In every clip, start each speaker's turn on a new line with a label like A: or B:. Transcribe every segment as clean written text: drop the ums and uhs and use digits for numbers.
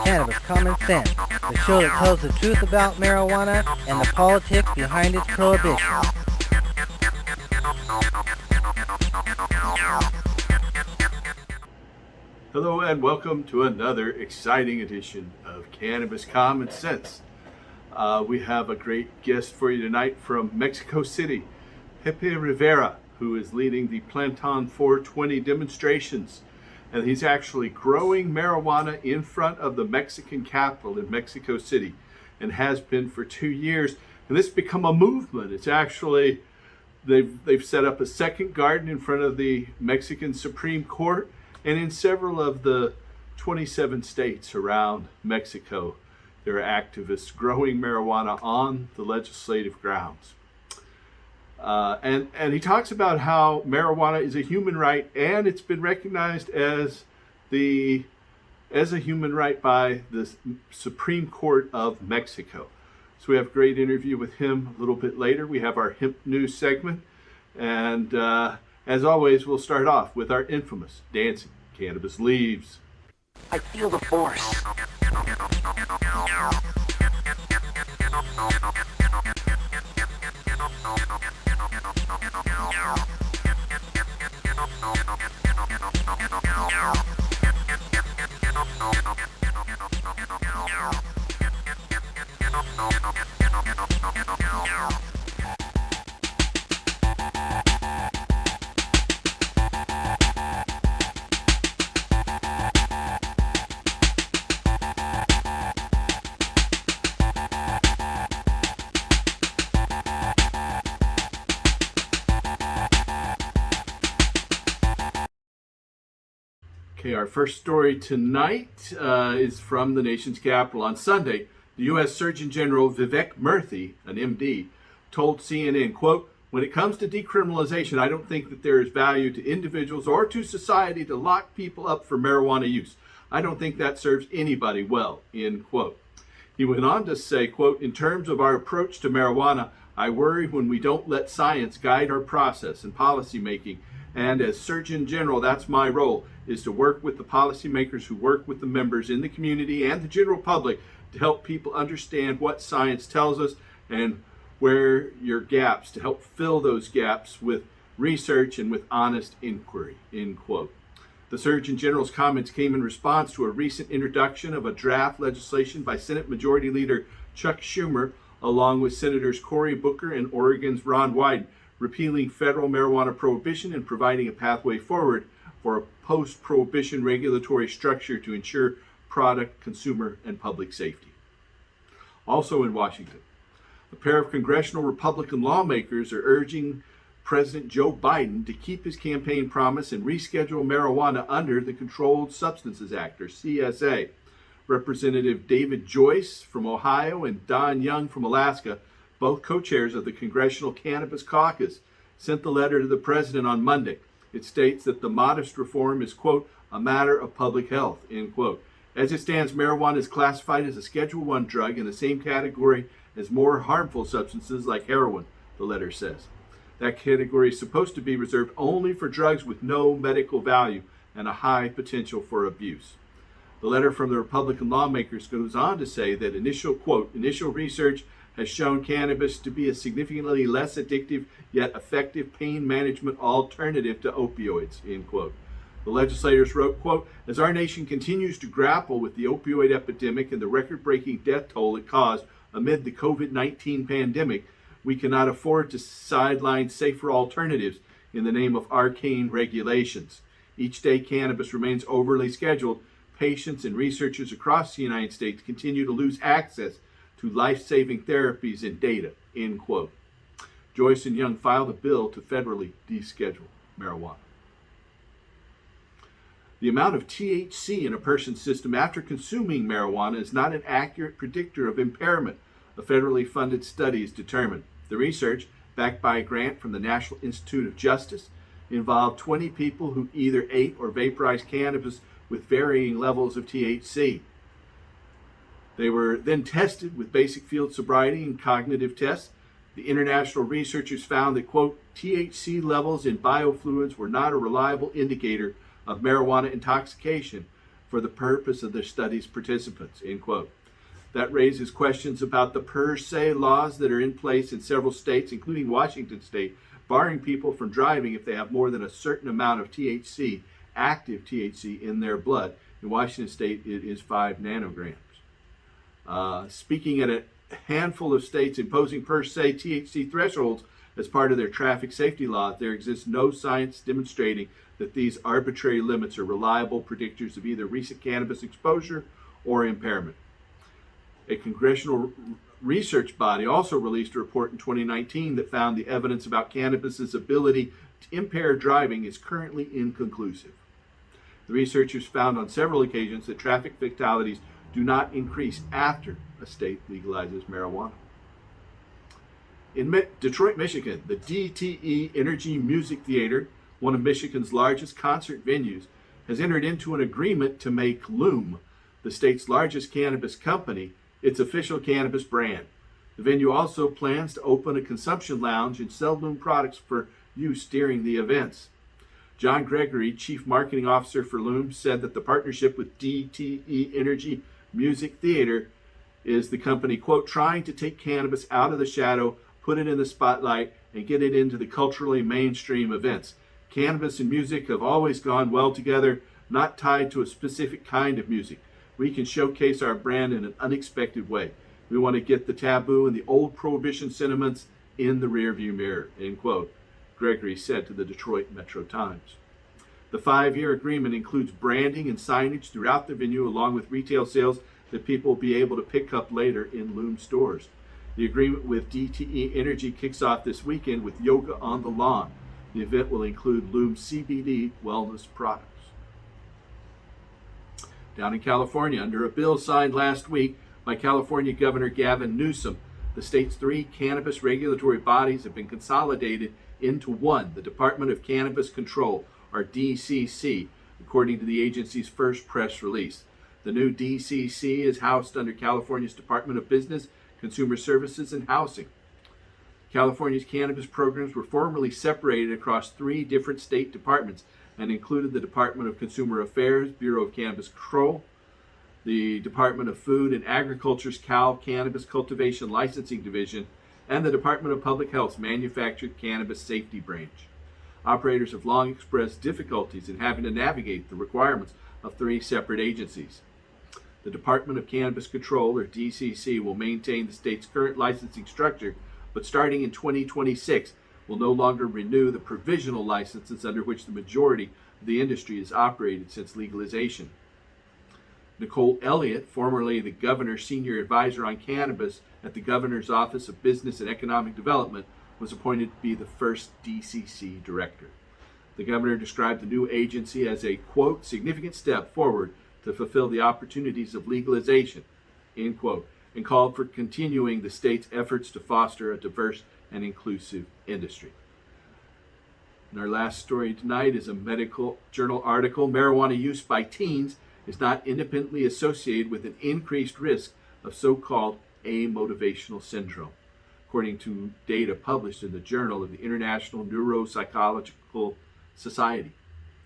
A: Cannabis Common Sense, the show that tells the truth about marijuana and the politics behind its prohibition.
B: Hello and welcome to another exciting edition of Cannabis Common Sense. We have a great guest for you tonight from Mexico City, Pepe Rivera, who is leading the Planton 420 demonstrations. And he's actually growing marijuana in front of the Mexican capital in Mexico City, and has been for 2 years. And this has become a movement. It's actually, they've set up a second garden in front of the Mexican Supreme Court and in several of the 27 states around Mexico. There are activists growing marijuana on the legislative grounds. And he talks about how marijuana is a human right, and it's been recognized as a human right by the Supreme Court of Mexico. So we have a great interview with him a little bit later. We have our hemp news segment, and as always, we'll start off with our infamous dancing cannabis leaves.
A: I feel the force.
B: Okay, our first story tonight is from the nation's capital. On Sunday, the U.S. Surgeon General Vivek Murthy, an MD, told CNN, quote, "When it comes to decriminalization, I don't think that there is value to individuals or to society to lock people up for marijuana use. I don't think that serves anybody well," end quote. He went on to say, quote, "In terms of our approach to marijuana, I worry when we don't let science guide our process and policy making. And as Surgeon General, that's my role, is to work with the policymakers who work with the members in the community and the general public to help people understand what science tells us and where your gaps, to help fill those gaps with research and with honest inquiry," end quote. The Surgeon General's comments came in response to a recent introduction of a draft legislation by Senate Majority Leader Chuck Schumer, along with Senators Cory Booker and Oregon's Ron Wyden, repealing federal marijuana prohibition and providing a pathway forward for a post-prohibition regulatory structure to ensure product, consumer, and public safety. Also in Washington, a pair of congressional Republican lawmakers are urging President Joe Biden to keep his campaign promise and reschedule marijuana under the Controlled Substances Act, or CSA. Representative David Joyce from Ohio and Don Young from Alaska, both co-chairs of the Congressional Cannabis Caucus, sent the letter to the president on Monday. It states that the modest reform is, quote, "a matter of public health," end quote. As it stands, marijuana is classified as a Schedule I drug in the same category as more harmful substances like heroin, the letter says. That category is supposed to be reserved only for drugs with no medical value and a high potential for abuse. The letter from the Republican lawmakers goes on to say that initial research has shown cannabis to be a significantly less addictive yet effective pain management alternative to opioids, end quote. The legislators wrote, quote, "As our nation continues to grapple with the opioid epidemic and the record-breaking death toll it caused amid the COVID-19 pandemic, we cannot afford to sideline safer alternatives in the name of arcane regulations. Each day cannabis remains overly scheduled, patients and researchers across the United States continue to lose access to life-saving therapies and data," end quote. Joyce and Young filed a bill to federally deschedule marijuana. The amount of THC in a person's system after consuming marijuana is not an accurate predictor of impairment, a federally funded study has determined. The research, backed by a grant from the National Institute of Justice, involved 20 people who either ate or vaporized cannabis with varying levels of THC. They were then tested with basic field sobriety and cognitive tests. The international researchers found that, quote, "THC levels in biofluids were not a reliable indicator of marijuana intoxication for the purpose of their study's participants, end quote. That raises questions about the per se laws that are in place in several states, including Washington state, barring people from driving if they have more than a certain amount of THC, active THC, in their blood. In Washington state, it is 5 nanograms. Speaking at a handful of states imposing per se THC thresholds as part of their traffic safety laws, there exists no science demonstrating that these arbitrary limits are reliable predictors of either recent cannabis exposure or impairment. A congressional research body also released a report in 2019 that found the evidence about cannabis's ability to impair driving is currently inconclusive. The researchers found on several occasions that traffic fatalities do not increase after a state legalizes marijuana. In Detroit, Michigan, the DTE Energy Music Theater, one of Michigan's largest concert venues, has entered into an agreement to make Loom, the state's largest cannabis company, its official cannabis brand. The venue also plans to open a consumption lounge and sell Loom products for use during the events. John Gregory, Chief Marketing Officer for Loom, said that the partnership with DTE Energy Music Theater is the company, quote, trying to take cannabis out of the shadow, put it in the spotlight, and get it into the culturally mainstream events. Cannabis and music have always gone well together, not tied to a specific kind of music. We can showcase our brand in an unexpected way. We want to get the taboo and the old prohibition sentiments in the rearview mirror, end quote, Gregory said to the Detroit Metro Times. The 5-year agreement includes branding and signage throughout the venue, along with retail sales that people will be able to pick up later in Loom stores. The agreement with DTE Energy kicks off this weekend with Yoga on the Lawn. The event will include Loom CBD wellness products. Down in California, under a bill signed last week by California Governor Gavin Newsom, the state's 3 cannabis regulatory bodies have been consolidated into one, the Department of Cannabis Control, or DCC, according to the agency's first press release. The new DCC is housed under California's Department of Business, Consumer Services, and Housing. California's cannabis programs were formerly separated across 3 different state departments and included the Department of Consumer Affairs, Bureau of Cannabis Control, the Department of Food and Agriculture's Cal Cannabis Cultivation Licensing Division, and the Department of Public Health's Manufactured Cannabis Safety Branch. Operators have long expressed difficulties in having to navigate the requirements of 3 separate agencies. The Department of Cannabis Control, or DCC, will maintain the state's current licensing structure, but starting in 2026, will no longer renew the provisional licenses under which the majority of the industry has operated since legalization. Nicole Elliott, formerly the governor's senior advisor on cannabis at the Governor's Office of Business and Economic Development, was appointed to be the first DCC director. The governor described the new agency as a, quote, significant step forward to fulfill the opportunities of legalization, end quote, and called for continuing the state's efforts to foster a diverse and inclusive industry. And our last story tonight is a medical journal article. Marijuana use by teens is not independently associated with an increased risk of so-called amotivational syndrome, according to data published in the Journal of the International Neuropsychological Society.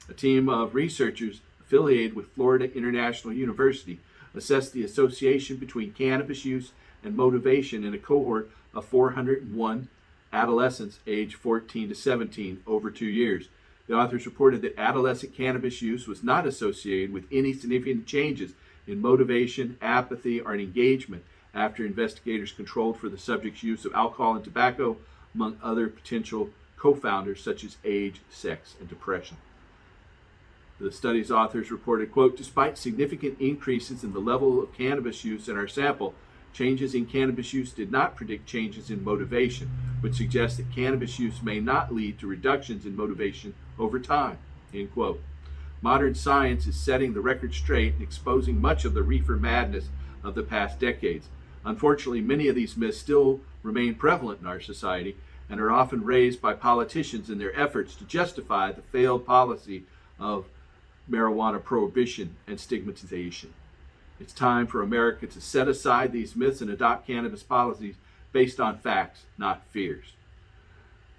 B: A team of researchers affiliated with Florida International University assessed the association between cannabis use and motivation in a cohort of 401 adolescents aged 14 to 17 over 2 years. The authors reported that adolescent cannabis use was not associated with any significant changes in motivation, apathy, or engagement after investigators controlled for the subject's use of alcohol and tobacco, among other potential co-founders such as age, sex, and depression. The study's authors reported, quote, despite significant increases in the level of cannabis use in our sample, changes in cannabis use did not predict changes in motivation, which suggests that cannabis use may not lead to reductions in motivation over time, end quote. Modern science is setting the record straight and exposing much of the reefer madness of the past decades. Unfortunately, many of these myths still remain prevalent in our society and are often raised by politicians in their efforts to justify the failed policy of marijuana prohibition and stigmatization. It's time for America to set aside these myths and adopt cannabis policies based on facts, not fears.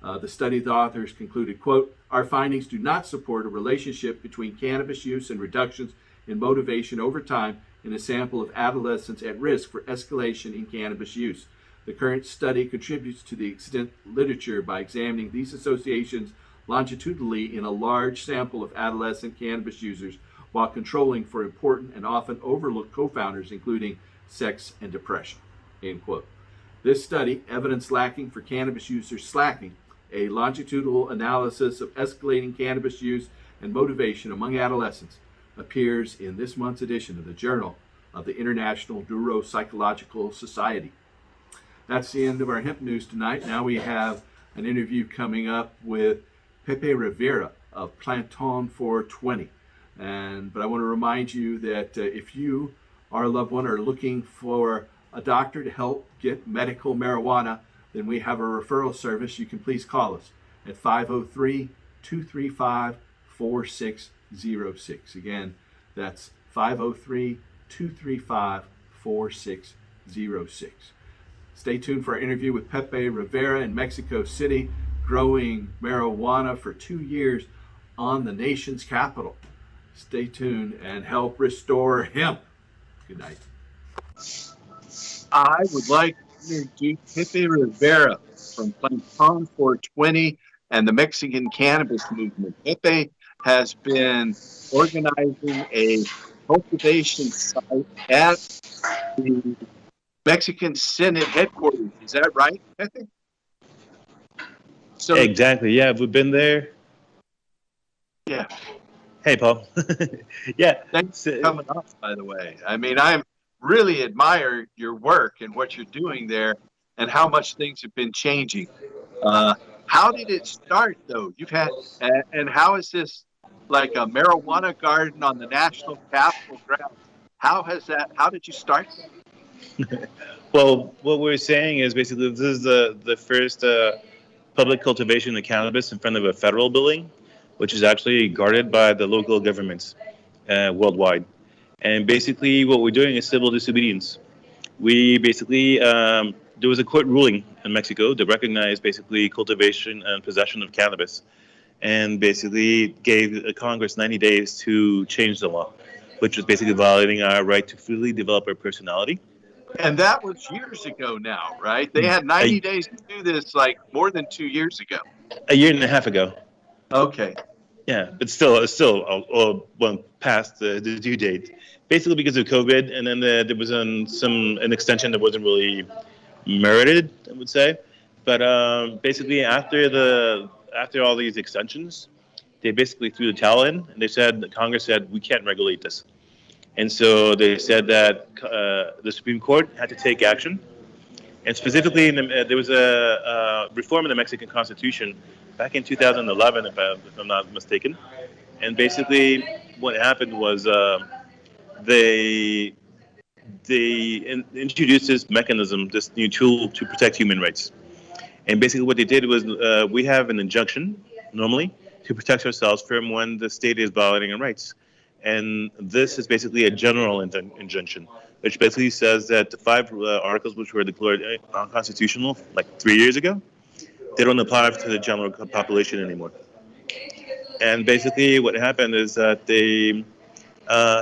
B: The study's authors concluded, quote, our findings do not support a relationship between cannabis use and reductions and motivation over time in a sample of adolescents at risk for escalation in cannabis use. The current study contributes to the extant literature by examining these associations longitudinally in a large sample of adolescent cannabis users while controlling for important and often overlooked confounders, including sex and depression. End quote. This study, Evidence Lacking for Cannabis Users Slacking, a longitudinal analysis of escalating cannabis use and motivation among adolescents, appears in this month's edition of the Journal of the International Neuropsychological Society. That's the end of our hemp news tonight. Now we have an interview coming up with Pepe Rivera of Planton 420. But I want to remind you that if you or a loved one are looking for a doctor to help get medical marijuana, then we have a referral service. You can please call us at 503-235-4606. Again, that's 503-235-4606. Stay tuned for our interview with Pepe Rivera in Mexico City, growing marijuana for 2 years on the nation's capital. Stay tuned and help restore hemp. Good night. I would like to introduce Pepe Rivera from Planton 420 and the Mexican cannabis movement. Pepe has been organizing a cultivation site at the Mexican Senate headquarters. Is that right, Pepe?
C: So exactly. Yeah, we've been there.
B: Yeah.
C: Hey, Paul. Yeah.
B: Thanks for coming up, by the way. I mean, I really admire your work and what you're doing there and how much things have been changing. How did it start, though? And how is this like a marijuana garden on the national capital grounds? How did you start that?
C: Well, what we're saying is basically this is the first public cultivation of cannabis in front of a federal building, which is actually guarded by the local governments worldwide. And basically what we're doing is civil disobedience. We basically, there was a court ruling in Mexico that recognized basically cultivation and possession of cannabis and basically gave Congress 90 days to change the law, which was basically violating our right to freely develop our personality.
B: And that was years ago now, right? They had 90 days to do this, like more than 2 years ago.
C: A year and a half ago.
B: Okay.
C: Yeah, but it's still past the due date, basically because of COVID, and then there was an extension that wasn't really merited, I would say. But basically after all these extensions, they basically threw the towel in, and Congress said we can't regulate this. And so they said that the Supreme Court had to take action. And specifically, there was a reform in the Mexican Constitution back in 2011, if I'm not mistaken. And basically, what happened was they introduced this mechanism, this new tool to protect human rights. And basically what they did was we have an injunction, normally, to protect ourselves from when the state is violating our rights. And this is basically a general injunction, which basically says that the 5 articles which were declared unconstitutional like 3 years ago, they don't apply to the general population anymore. And basically what happened is that they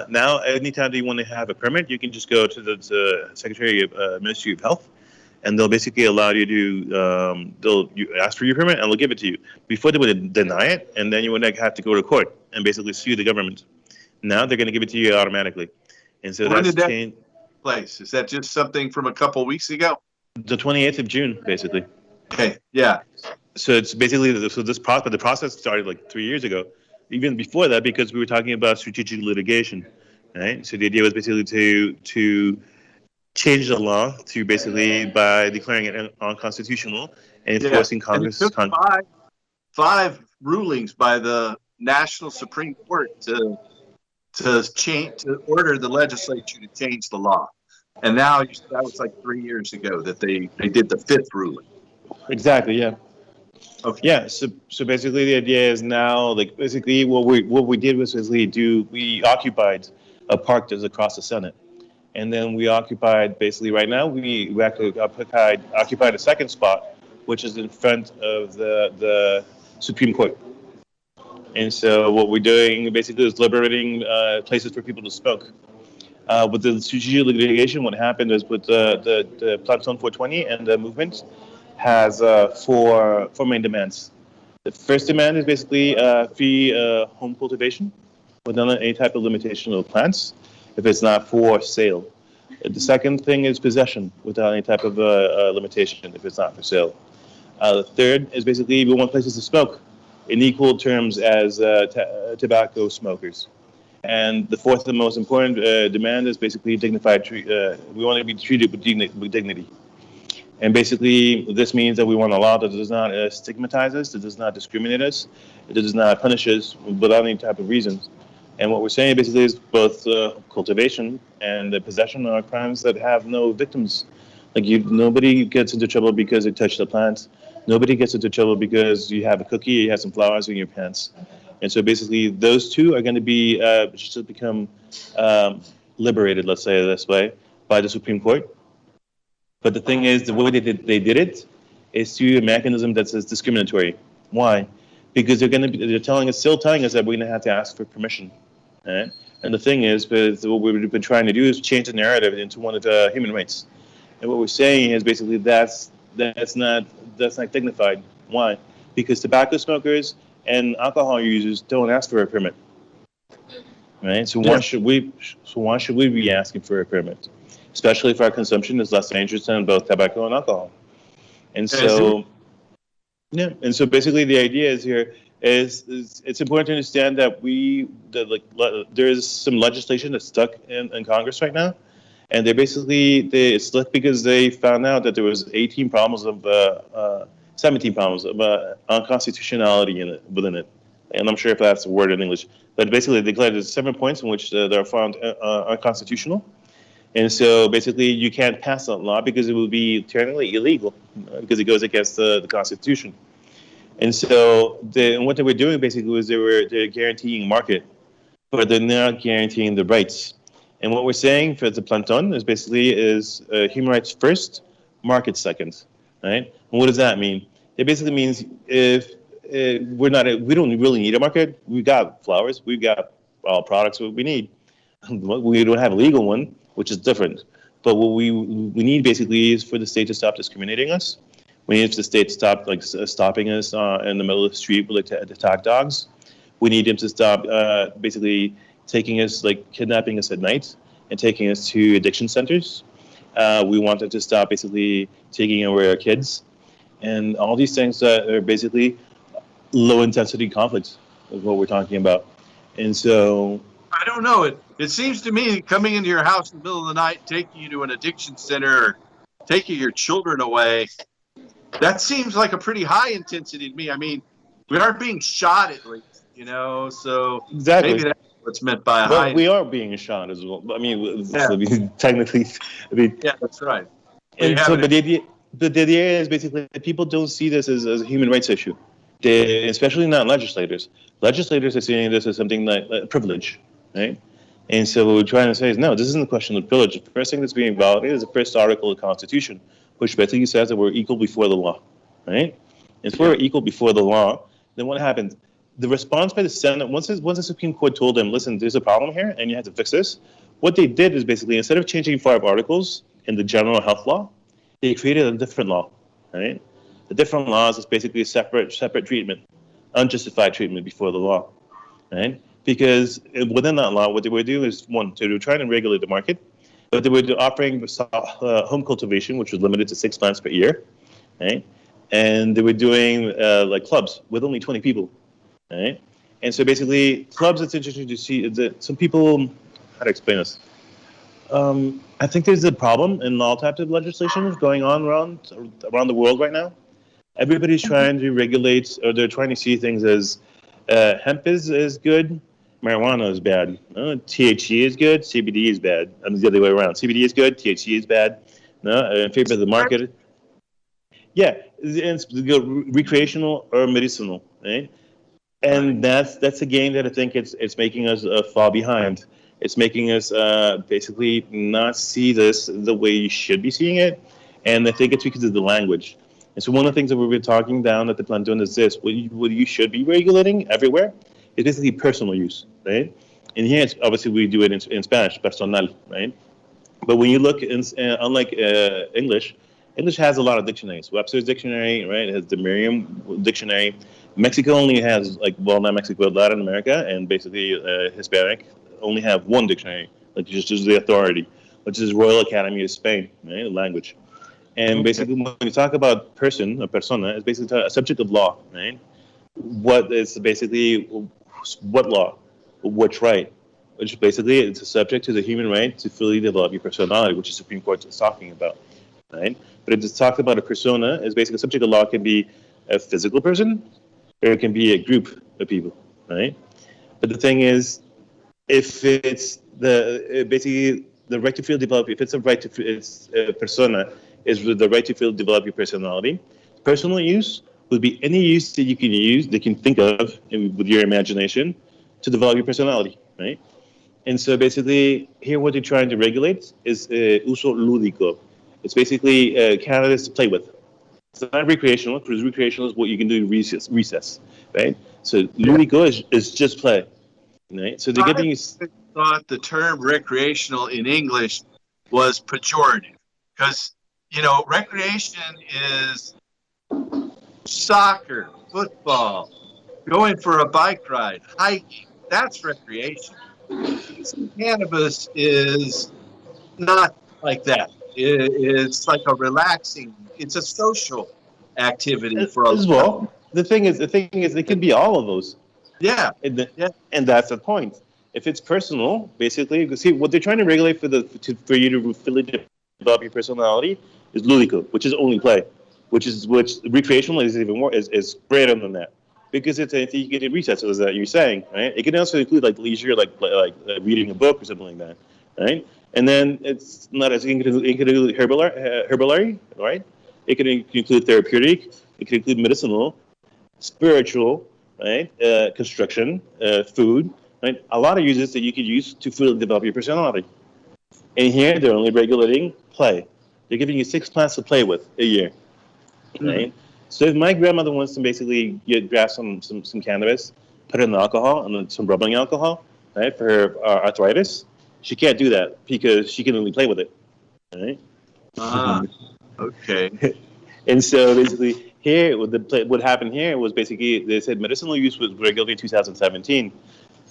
C: now anytime you want to have a permit, you can just go to the Secretary of Ministry of Health, and they'll basically allow you to you ask for your permit and they'll give it to you. Before they would deny it, and then you would have to go to court and basically sue the government. Now they're going to give it to you automatically. And so
B: when
C: that's
B: did that take place? Is that just something from a couple of weeks ago?
C: The 28th of June, basically.
B: Okay, yeah.
C: So it's basically, the process started like 3 years ago, even before that, because we were talking about strategic litigation, right? So the idea was basically to change the law to basically by declaring it unconstitutional and enforcing Congress.
B: And it took five rulings by the National Supreme Court to order the legislature to change the law. And now that was like 3 years ago that they did the 5th ruling.
C: Exactly. Yeah. Okay. Yeah. So basically the idea is now, like, basically what we did was basically we occupied a park that's across the Senate. And then we occupied, basically right now, we occupied a second spot, which is in front of the Supreme Court. And so what we're doing basically is liberating places for people to smoke. With the strategic litigation, what happened is with the Platon 420 and the movement has four main demands. The first demand is basically free home cultivation without any type of limitation of plants if it's not for sale. The second thing is possession without any type of limitation if it's not for sale. The third is basically we want places to smoke in equal terms as tobacco smokers. And the fourth and most important demand is basically dignified. We want to be treated with dignity. And basically, this means that we want a law that does not stigmatize us, that does not discriminate us, that does not punish us without any type of reasons. And what we're saying basically is both cultivation and the possession are crimes that have no victims. Like nobody gets into trouble because they touched the plant. Nobody gets into trouble because you have a cookie, you have some flowers in your pants. And so basically, those two are going to be just become liberated, let's say it this way, by the Supreme Court. But the thing is, the way they did it is through a mechanism that's discriminatory. Why? Because they're still telling us that we're going to have to ask for permission. Right? And the thing is, but what we've been trying to do is change the narrative into one of human rights. And what we're saying is basically that's not dignified. Why? Because tobacco smokers and alcohol users don't ask for a permit. Right? So why should we be asking for a permit? Especially if our consumption is less dangerous than both tobacco and alcohol. And so, and so basically the idea is here is it's important to understand that there is some legislation that's stuck in Congress right now, and it's stuck because they found out that there was 17 problems of unconstitutionality within it. And I'm sure if that's a word in English, but basically they declared there's 7 points in which they're found unconstitutional. And so basically you can't pass that law because it would be technically illegal because it goes against the Constitution. And so what they were doing basically was they're guaranteeing market, but they're not guaranteeing the rights. And what we're saying for the Planton is basically human rights first, market second, right? And what does that mean? It basically means if we don't really need a market. We've got flowers, we've got all products that we need. We don't have a legal one, which is different. But what we need basically is for the state to stop discriminating us. We need the state to stop stopping us in the middle of the street with attack dogs. We need them to stop basically taking us, kidnapping us at night and taking us to addiction centers. We want them to stop basically taking away our kids. And all these things that are basically low intensity conflicts is what we're talking about. And so
B: I don't know. It seems to me coming into your house in the middle of the night, taking you to an addiction center, or taking your children away, that seems like a pretty high intensity to me. I mean, we aren't being shot at least, so
C: exactly.
B: Maybe that's what's meant by a high.
C: We are being shot as well. I mean, technically.
B: Yeah, that's right.
C: And so, but the idea is basically that people don't see this as a human rights issue. Especially not legislators. Legislators are seeing this as something like privilege, right? And so what we're trying to say is, no, this isn't a question of privilege. The first thing that's being validated is the first article of the Constitution, which basically says that we're equal before the law, right? And if we're equal before the law, then what happens? The response by the Senate, once the Supreme Court told them, listen, there's a problem here and you have to fix this, what they did is basically, instead of changing 5 articles in the general health law, they created a different law, right? The different laws is basically separate treatment, unjustified treatment before the law, right? Because within that law, what they would do is, one, they were trying to regulate the market, but they were offering home cultivation, which was limited to 6 plants per year, right? And they were doing clubs with only 20 people, right? And so basically, clubs, it's interesting to see that some people, how to explain this? I think there's a problem in all types of legislation going on around the world right now. Everybody's trying to regulate, or they're trying to see things as hemp is good, marijuana is bad. THC is good, CBD is bad. I mean, the other way around. CBD is good, THC is bad. No, in favor of the market. Yeah, it's recreational or medicinal, right? And that's a game that I think it's making us fall behind. It's making us basically not see this the way you should be seeing it, and I think it's because of the language. And so one of the things that we've been talking down at the Planton is this: what you should be regulating everywhere It's basically personal use, right? And here, obviously, we do it in Spanish, personal, right? But when you look, unlike English, English has a lot of dictionaries. Webster's dictionary, right? It has the Merriam dictionary. Mexico only has, like, well, not Mexico, but Latin America and basically Hispanic only have one dictionary, like just the authority, which is Royal Academy of Spain, right? Language. And basically, when you talk about person, a persona, it's basically a subject of law, right? What is basically what law, which right, which basically it's a subject to the human right to fully develop your personality, which the Supreme Court is talking about, right? But if it's talking about a persona, is basically a subject of law can be a physical person or it can be a group of people, right? But the thing is, if it's basically the right to feel develop, if it's a right to it's a persona is the right to feel develop your personality. Personal use would be any use that you can use, that you can think of with your imagination to develop your personality, right? And so basically, here what they're trying to regulate is uso lúdico. It's basically cannabis to play with. It's not recreational, because recreational is what you can do in recess, right? So lúdico is just play, right? So they're giving you.
B: Thought the term recreational in English was pejorative because, recreation is soccer, football, going for a bike ride, hiking. That's recreation. Cannabis is not like that. It's like a relaxing, it's a social activity for a
C: As well. The thing is, it can be all of those.
B: Yeah.
C: And that's the point. If it's personal, basically, see what they're trying to regulate for you to fully develop your personality is ludico, which is only play, which recreational is even more is greater than that because it's anything you get in recess, as that you're saying, right? It can also include like leisure, like reading a book or something like that, right? And then it's not as it can include herbalism, right? It can include therapeutic, it can include medicinal, spiritual, right? Construction, food, right? A lot of uses that you could use to fully develop your personality. And here they're only regulating play. They're giving you 6 plants to play with a year, right? So if my grandmother wants to basically grab some cannabis, put it in alcohol and then some rubbing alcohol, right, for her arthritis, she can't do that because she can only play with it, right?
B: Okay.
C: And so basically here, what happened here was basically they said medicinal use was regulated in 2017,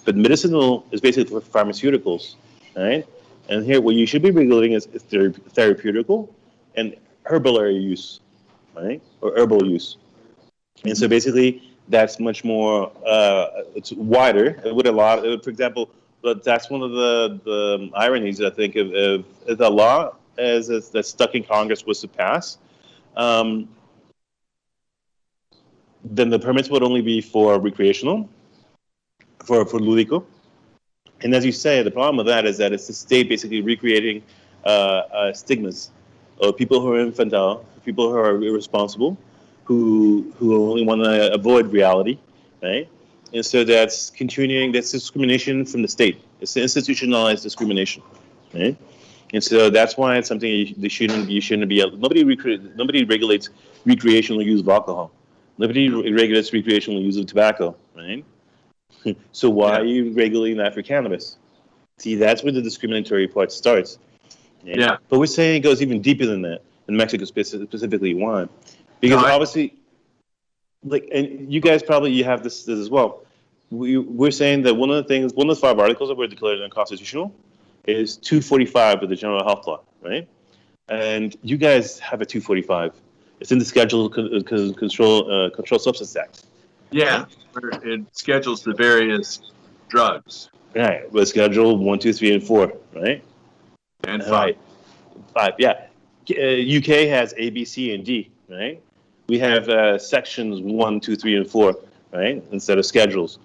C: but medicinal is basically for pharmaceuticals, right? And here what you should be regulating is therapeutical and herbal use, right? Or herbal use. And so basically that's much more, it's wider. For example, but that's one of the ironies, I think, of the law that's stuck in Congress was to pass. Then the permits would only be for recreational, for ludico. And as you say, the problem with that is that it's the state basically recreating stigmas of people who are infantile, people who are irresponsible, who only want to avoid reality, right? And so that's discrimination from the state. It's institutionalized discrimination, right? And so that's why it's something you shouldn't be. Nobody regulates recreational use of alcohol. Nobody regulates recreational use of tobacco, right? So why are you regulating that for cannabis? See, that's where the discriminatory part starts. Right?
B: Yeah.
C: But we're saying it goes even deeper than that, in Mexico specifically. Why? Because obviously, and you guys you have this as well. We're saying that one of the 5 articles that were declared unconstitutional is 245 of the General Health Law, right? And you guys have a 245. It's in the Schedule Control Substance Act.
B: Yeah, right? It schedules the various drugs.
C: Right, with Schedule 1, 2, 3, and 4, right?
B: And 5.
C: Right. 5, yeah. UK has A, B, C, and D, right? We have sections 1, 2, 3, and 4, right? Instead of schedules.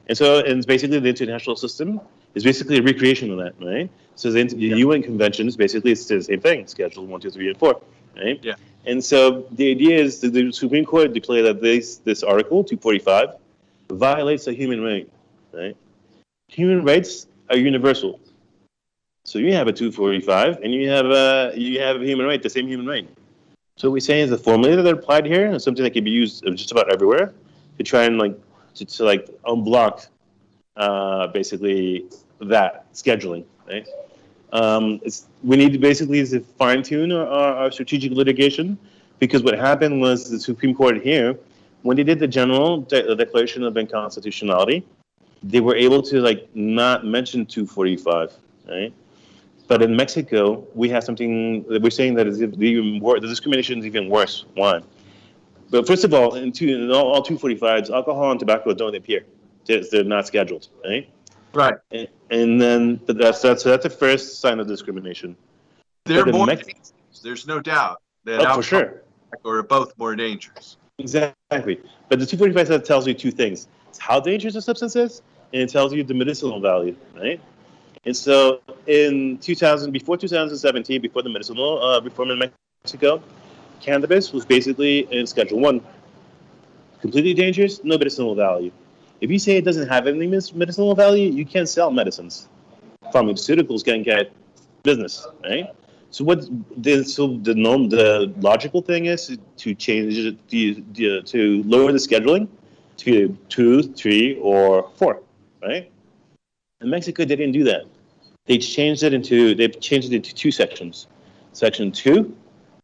C: And so, and basically the international system is basically a recreation of that, right? So the UN conventions, basically it's the same thing, Schedule 1, 2, 3, and 4, right?
B: Yeah.
C: And so the idea is that the Supreme Court declared that this article, 245, violates a human right, right? Human rights are universal. So you have a 245, and you have a human right, the same human right. So what we're saying is the formula that applied here is something that can be used just about everywhere to try and to unblock basically that scheduling, right? We need to basically to fine tune our strategic litigation, because what happened was the Supreme Court here, when they did the general declaration of unconstitutionality, they were able to like not mention 245, right? But in Mexico, we have something that we're saying that is even worse. The discrimination is even worse. Why? But first of all, in all 245s, alcohol and tobacco don't appear. They're not scheduled, right?
B: Right.
C: And then that's the first sign of discrimination.
D: They're
C: But in
D: more dangerous. There's no doubt that
C: oh, for sure.
D: are both more dangerous.
C: Exactly. But the 245 tells you two things. It's how dangerous the substance is, and it tells you the medicinal value, right? And so in 2000, before 2017, before the medicinal reform in Mexico, cannabis was basically in Schedule 1. Completely dangerous, no medicinal value. If you say it doesn't have any medicinal value, you can't sell medicines. Pharmaceuticals can get business, right? So the logical thing is to change it to lower the scheduling to 2, 3, or 4, right? And Mexico didn't do that. They've changed it into two sections, Section 2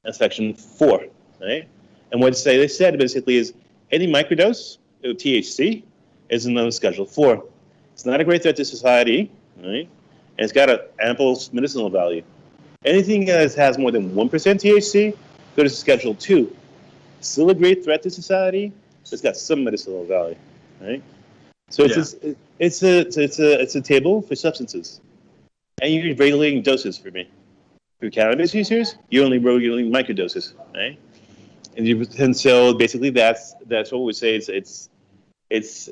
C: and Section 4, right? And what they said basically is any microdose of THC is in Schedule 4. It's not a great threat to society, right? And it's got an ample medicinal value. Anything that has more than 1% THC goes to Schedule 2. Still a great threat to society, but it's got some medicinal value, right? So it's a table for substances, and you're regulating doses for me. For cannabis users, you're only regulating microdoses, right? And so basically that's what we say. It's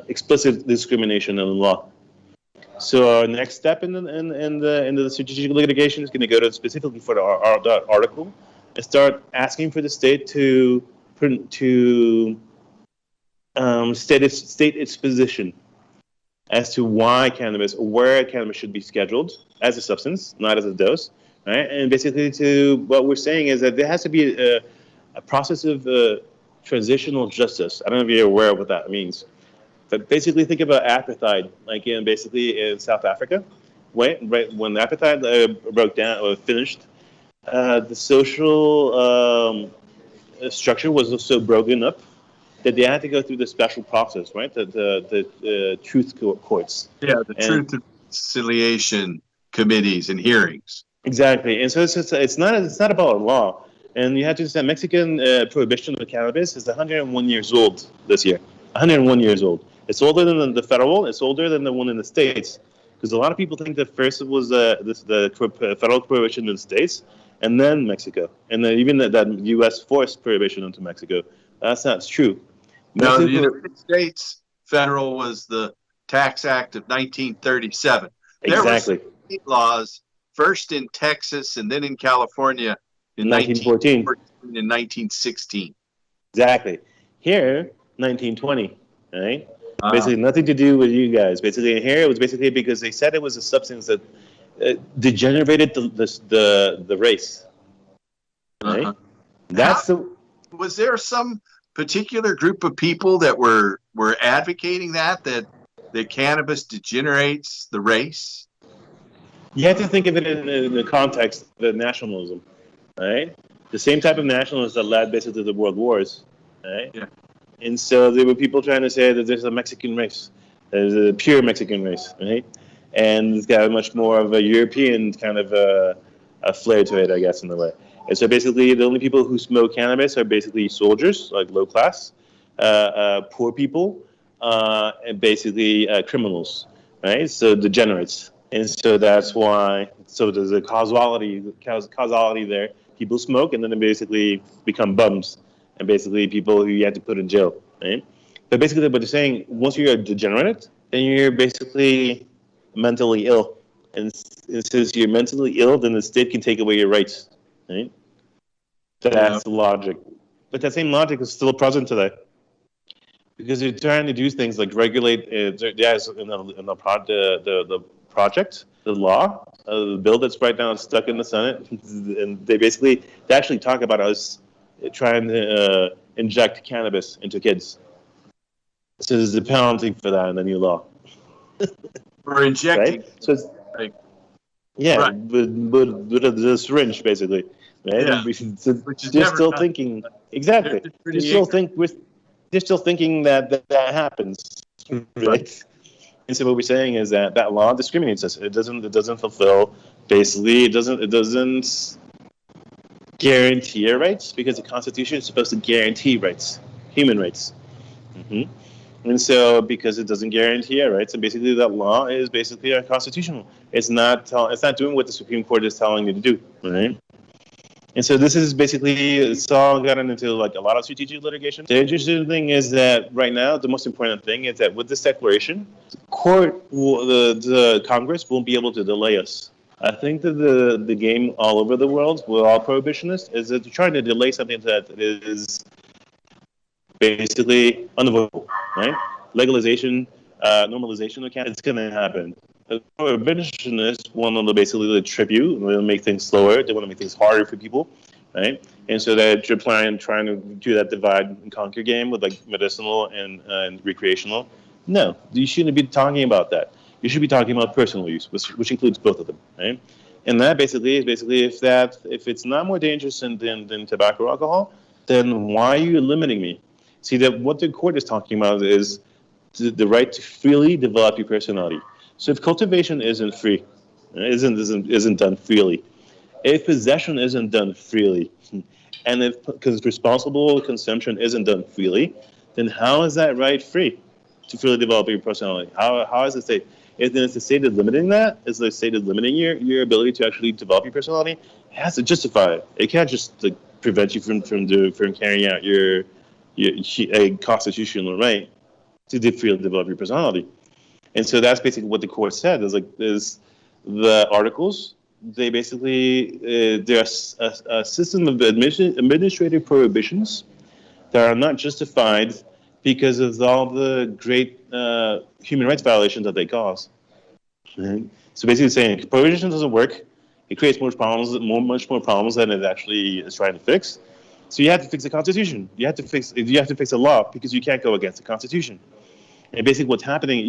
C: explicit discrimination in the law. So our next step in the strategic litigation is going to go to specifically for the article and start asking for the state to state its position as to why cannabis or where cannabis should be scheduled as a substance, not as a dose, right? And basically, what we're saying is that there has to be a process of transitional justice. I don't know if you're aware of what that means. But basically, think about apartheid, like in South Africa, right when apartheid broke down or finished, the social structure was so broken up that they had to go through the special process, right? The truth courts.
D: Yeah, the truth and reconciliation committees and hearings.
C: Exactly, and so it's not about law, and you have to understand Mexican prohibition of cannabis is 101 years old this year. 101 years old. It's older than the federal. It's older than the one in the States, because a lot of people think that first it was the federal prohibition in the States, and then Mexico, and then even that U.S. forced prohibition into Mexico. That's not true.
D: No, the United States federal was the Tax Act of 1937.
C: Exactly.
D: There were state laws first in Texas and then in California in
C: 1914
D: and 1916.
C: Exactly. Here, 1920, right? Basically, nothing to do with you guys. Basically, here it was basically because they said it was a substance that degenerated the race. Right?
D: Was there some particular group of people that were advocating that cannabis degenerates the race?
C: You have to think of it in the context of nationalism, right? The same type of nationalism that led basically to the world wars, right?
D: Yeah.
C: And so there were people trying to say that there's a Mexican race, there's a pure Mexican race, right? And it's got much more of a European kind of a flair to it, I guess, in a way. And so basically, the only people who smoke cannabis are basically soldiers, like low class, poor people, and basically criminals, right? So degenerates. And so that's why. So there's a causality there. People smoke, and then they basically become bums, and basically people who you have to put in jail, right? But basically, what they're saying, once you're a degenerate, then you're basically mentally ill. And since you're mentally ill, then the state can take away your rights, right? That's the logic. But that same logic is still present today. Because they're trying to do things like regulate, in the project, the law, the bill that's right now stuck in the Senate, and they actually talk about us trying to inject cannabis into kids. So there's a penalty for that in the new law.
D: Or injecting.
C: right? So it's,
D: Right.
C: yeah,
D: Right.
C: with a syringe, basically, right?
D: Yeah.
C: So
D: Which is
C: they're
D: never
C: still
D: done.
C: thinking
D: They're
C: exactly.
D: just
C: They're
D: pretty
C: still
D: ignorant.
C: they're still thinking that happens,
D: Right.
C: right? And so what we're saying is that law discriminates us. It doesn't fulfill. Basically, it doesn't guarantee our rights because the Constitution is supposed to guarantee rights, human rights. hmm And so, because it doesn't guarantee our rights, and basically that law is basically unconstitutional. It's not doing what the Supreme Court is telling you to do, right? And so this is basically it's all gotten into like a lot of strategic litigation. The interesting thing is that right now the most important thing is that with this declaration, the Congress won't be able to delay us. I think that the game all over the world with all prohibitionists is that they're trying to delay something that is basically unavoidable, right? Legalization, normalization of cannabis, it's going to happen. The prohibitionists want to basically trip you, they want to make things slower, they want to make things harder for people, right? And so that you're trying to do that divide and conquer game with like medicinal and recreational. No, you shouldn't be talking about that. You should be talking about personal use, which includes both of them, right? And that basically is if it's not more dangerous than tobacco or alcohol, then why are you limiting me? See that what the court is talking about is the right to freely develop your personality. So if cultivation isn't free, isn't done freely, if possession isn't done freely, and if because responsible consumption isn't done freely, then how is that right free to freely develop your personality? How is the state? If the state is limiting that, is the state is limiting your ability to actually develop your personality? It has to justify it. It can't just like prevent you from carrying out your a constitutional right to freely develop your personality. And so that's basically what the court said. Is the articles they basically there's a system of administrative prohibitions that are not justified because of all the great human rights violations that they cause. Right? So basically saying prohibition doesn't work. It creates much more problems than it actually is trying to fix. So you have to fix the Constitution. You have to fix a law because you can't go against the Constitution. And basically, what's happening?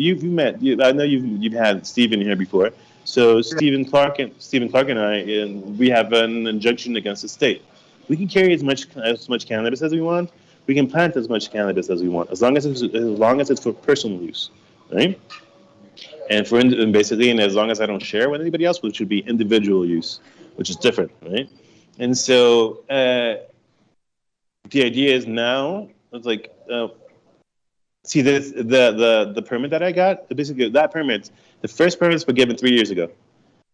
C: I know you've had Stephen here before. So Stephen Clark and I, we have an injunction against the state. We can carry as much cannabis as we want. We can plant as much cannabis as we want, as long as it's for personal use, right? And basically, and as long as I don't share with anybody else, which would be individual use, which is different, right? And so the idea is now it's like see this the permit that I got, basically that permit, the first permits were given 3 years ago,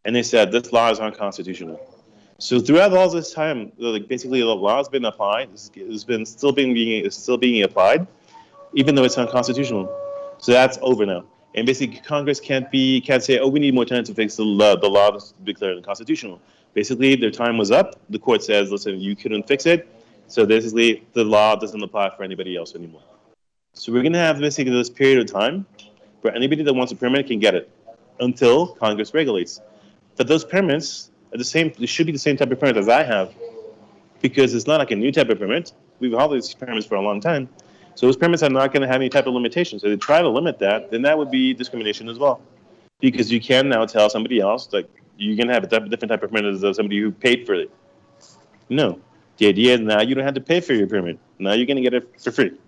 C: and they said this law is unconstitutional. So throughout all this time, like basically the law has been applied, it's still being applied, even though it's unconstitutional. So that's over now. And basically, Congress can't say, oh, we need more time to fix the law that's declared unconstitutional. Basically, their time was up. The court says, listen, you couldn't fix it. So basically, the law doesn't apply for anybody else anymore. So we're going to have basically this period of time where anybody that wants a permit can get it until Congress regulates. But those permits they should be the same type of permit as I have, because it's not like a new type of permit. We've had these permits for a long time. So those permits are not going to have any type of limitations. So if they try to limit that, then that would be discrimination as well. Because you can now tell somebody else, like, you can have a different type of permit as somebody who paid for it. No. The idea is now you don't have to pay for your permit. Now you're going to get it for free.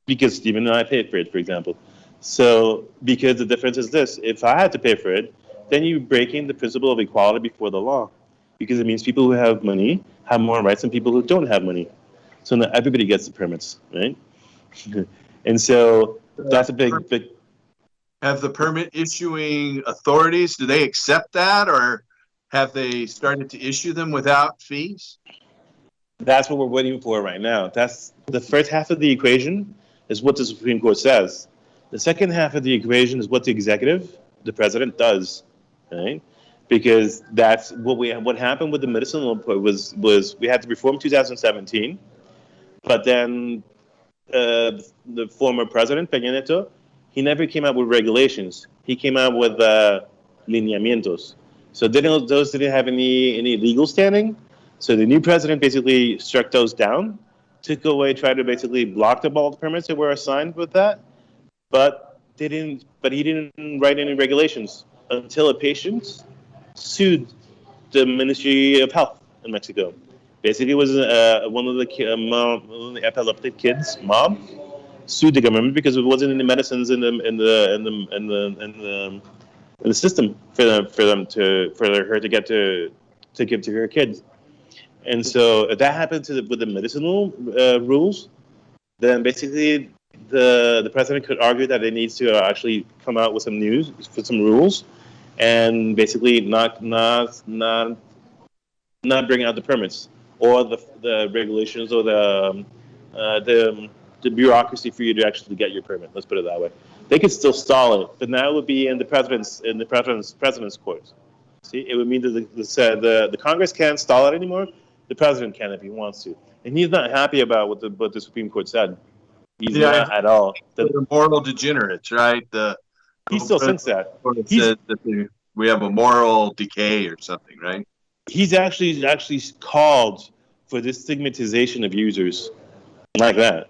C: Because Stephen and I paid for it, for example. So, because the difference is this, if I had to pay for it, then you're breaking the principle of equality before the law. Because it means people who have money have more rights than people who don't have money. So now everybody gets the permits, right? And so that's a big.
D: Have the permit issuing authorities, do they accept that, or have they started to issue them without fees?
C: That's what we're waiting for right now. That's the first half of the equation is what the Supreme Court says. The second half of the equation is what the executive, the president, does, right? Because that's what happened with the medicinal was we had to reform 2017, but then the former president Peña Nieto, he never came out with regulations. He came out with lineamientos. So those didn't have any legal standing. So the new president basically struck those down, took away, tried to basically block all the permits that were assigned with that. But he didn't write any regulations until a patient sued the Ministry of Health in Mexico. Basically, it was one of the epileptic kids' mom sued the government because it wasn't any medicines in the system for her to get to give to her kids. And so if that happened with the medicinal rules, then basically the president could argue that it needs to actually come out with some news for some rules, and basically not bring out the permits or the regulations or the bureaucracy for you to actually get your permit. Let's put it that way. They could still stall it, but now it would be in the president's court. See, it would mean that the Congress can't stall it anymore. The president can if he wants to, and he's not happy about what the Supreme Court said. He's not at all.
D: The moral degenerates, right?
C: He still thinks that.
D: Said that we have a moral decay or something, right?
C: He's actually called for this stigmatization of users like that,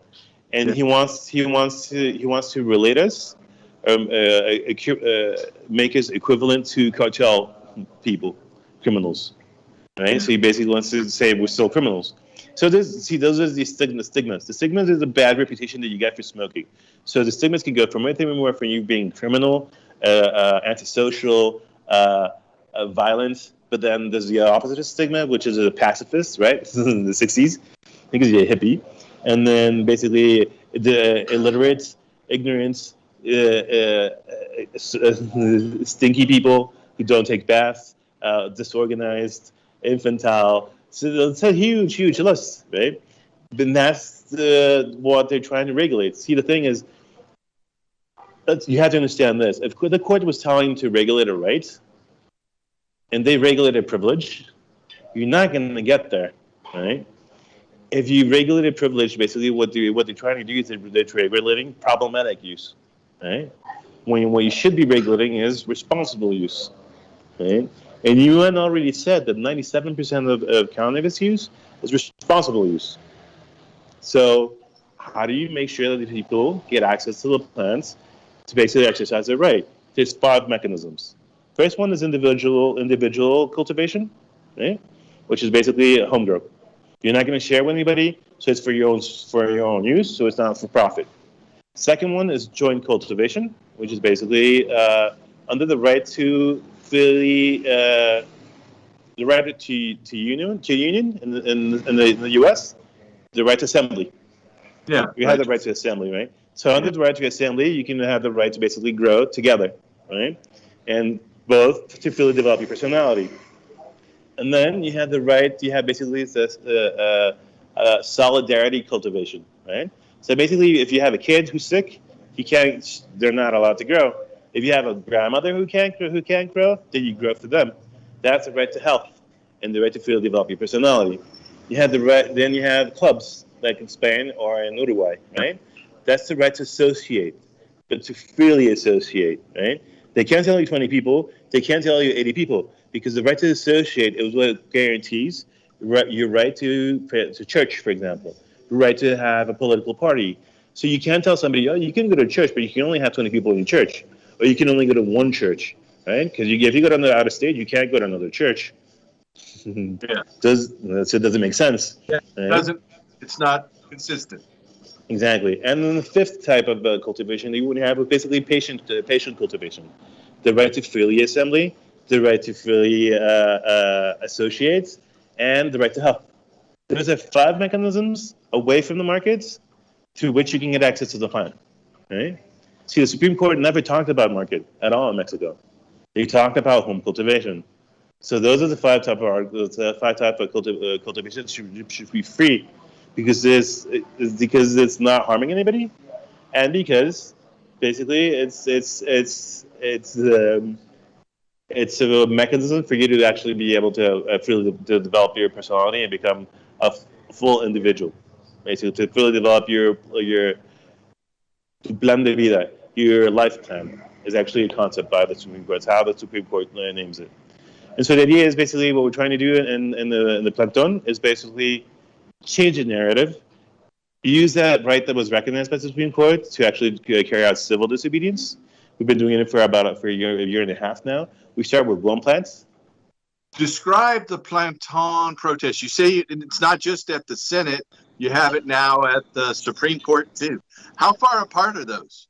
C: and he wants to relate us, make us equivalent to cartel people, criminals, right? So he basically wants to say we're still criminals. So those are the stigmas. The stigmas is a bad reputation that you get for smoking. So the stigmas can go from anything more from you being criminal, antisocial, violent. But then there's the opposite of stigma, which is a pacifist, right? In the 60s, because you're a hippie. And then basically the illiterate, ignorant, stinky people who don't take baths, disorganized, infantile. So it's a huge, huge list, right? But that's what they're trying to regulate. See, the thing is, you have to understand this. If the court was telling you to regulate a right, and they regulate a privilege, you're not going to get there, right? If you regulate a privilege, basically what they're trying to do is they're regulating problematic use, right? When what you should be regulating is responsible use, right? And UN already said that 97% of cannabis use is responsible use. So how do you make sure that people get access to the plants to basically exercise their right? There's 5 mechanisms. First one is individual cultivation, right? Which is basically a home grow. You're not going to share with anybody, so it's for your own use, so it's not for profit. Second one is joint cultivation, which is basically under the right to the right to union in the U.S. the right to assembly.
D: Yeah,
C: you have the right to assembly, right? So under the right to assembly, you can have the right to basically grow together, right? And both to fully develop your personality. And then you have the right. You have basically this solidarity cultivation, right? So basically, if you have a kid who's sick, they're not allowed to grow. If you have a grandmother who can't grow, then you grow for them. That's the right to health and the right to fully develop your personality. You have the right. Then you have clubs like in Spain or in Uruguay, right? That's the right to associate, but to freely associate, right? They can't tell you 20 people. They can't tell you 80 people because the right to associate is what guarantees your right to church, for example, the right to have a political party. So you can't tell somebody, oh, you can go to church, but you can only have 20 people in your church, or you can only go to one church, right? Because if you go to out of state, you can't go to another church.
D: Yeah.
C: It doesn't make sense.
D: Yeah,
C: right?
D: It's not consistent.
C: Exactly. And then the fifth type of cultivation that you would have is basically patient cultivation. The right to freely assembly, the right to freely associate, and the right to health. Those are 5 mechanisms away from the markets through which you can get access to the plant. Right? See, the Supreme Court never talked about market at all in Mexico. They talked about home cultivation. So those are the 5 type of cultivation should be free. Because it's not harming anybody, and because basically it's a mechanism for you to actually be able to freely to develop your personality and become a full individual. Basically, to fully develop your plan de vida, your life plan, is actually a concept by the Supreme Court. It's how the Supreme Court names it. And so the idea is basically what we're trying to do in the Planton is basically change the narrative use that right that was recognized by the Supreme Court to actually carry out civil disobedience. We've been doing it for a year and a half now. We start with blown plants.
D: Describe the planton protest. You say it's not just at the Senate, you have it now at the Supreme Court too. How far apart are those?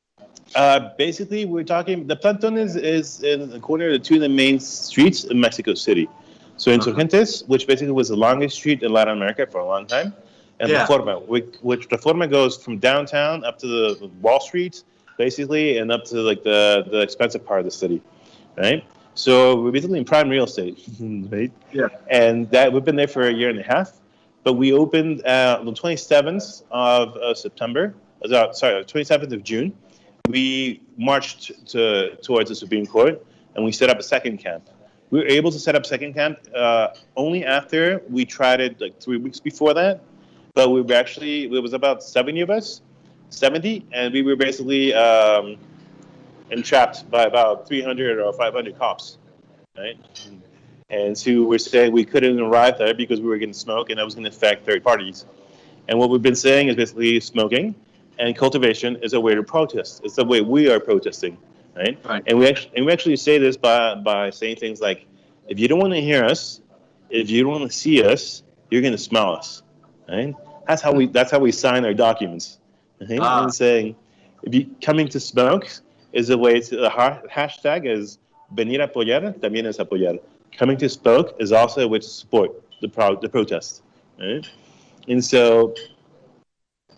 C: Basically, we're talking, the planton is in the corner of two of the main streets in Mexico City. So Insurgentes, which basically was the longest street in Latin America for a long time, and Reforma, which Reforma goes from downtown up to the Wall Street, basically, and up to like the expensive part of the city, right? So we're basically in prime real estate, right?
D: Yeah.
C: And that we've been there for a year and a half, but we opened on the 27th of September. Sorry, 27th of June. We marched towards the Supreme Court, and we set up a second camp. We were able to set up second camp only after we tried it like 3 weeks before that. But we were actually, it was about 70 of us, and we were basically entrapped by about 300 or 500 cops, right? And so we're saying we couldn't arrive there because we were getting smoke, and that was going to affect third parties. And what we've been saying is basically smoking and cultivation is a way to protest. It's the way we are protesting, right? And we actually say this by saying things like, if you don't want to hear us, if you don't want to see us, you're going to smell us, right? That's how we sign our documents, right? And saying, if you coming to smoke is a way to, the hashtag is venir a apoyar, también es apoyar. Coming to smoke is also a way to support the protest, right? And so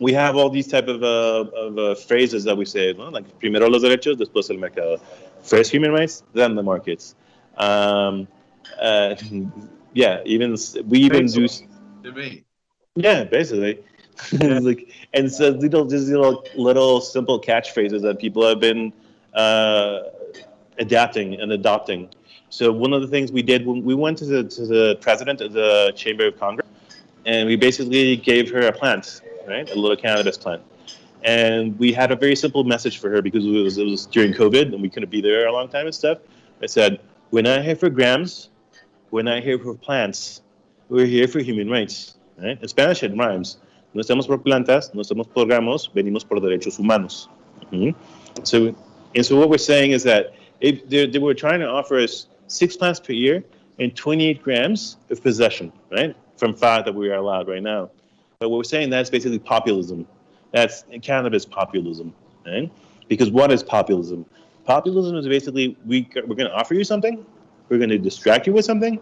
C: we have all these type of phrases that we say, no? Like primero los derechos, después el mercado. First human rights, then the markets. Yeah, we even do.
D: To me.
C: Yeah, basically. Like, and so these little simple catchphrases that people have been adapting and adopting. So one of the things we did when we went to the president of the Chamber of Congress, and we basically gave her a plant, right, a little cannabis plant, and we had a very simple message for her because it was during COVID and we couldn't be there a long time and stuff. I said, "We're not here for grams, we're not here for plants, we're here for human rights." Right? In Spanish it rhymes. No estamos por plantas, no estamos por gramos, venimos por derechos humanos. Mm-hmm. So what we're saying is that if they were trying to offer us 6 plants per year and 28 grams of possession, right, from 5 that we are allowed right now. But what we're saying, that's basically populism. That's cannabis populism, right? Because what is populism? Populism is basically we're going to offer you something, we're going to distract you with something,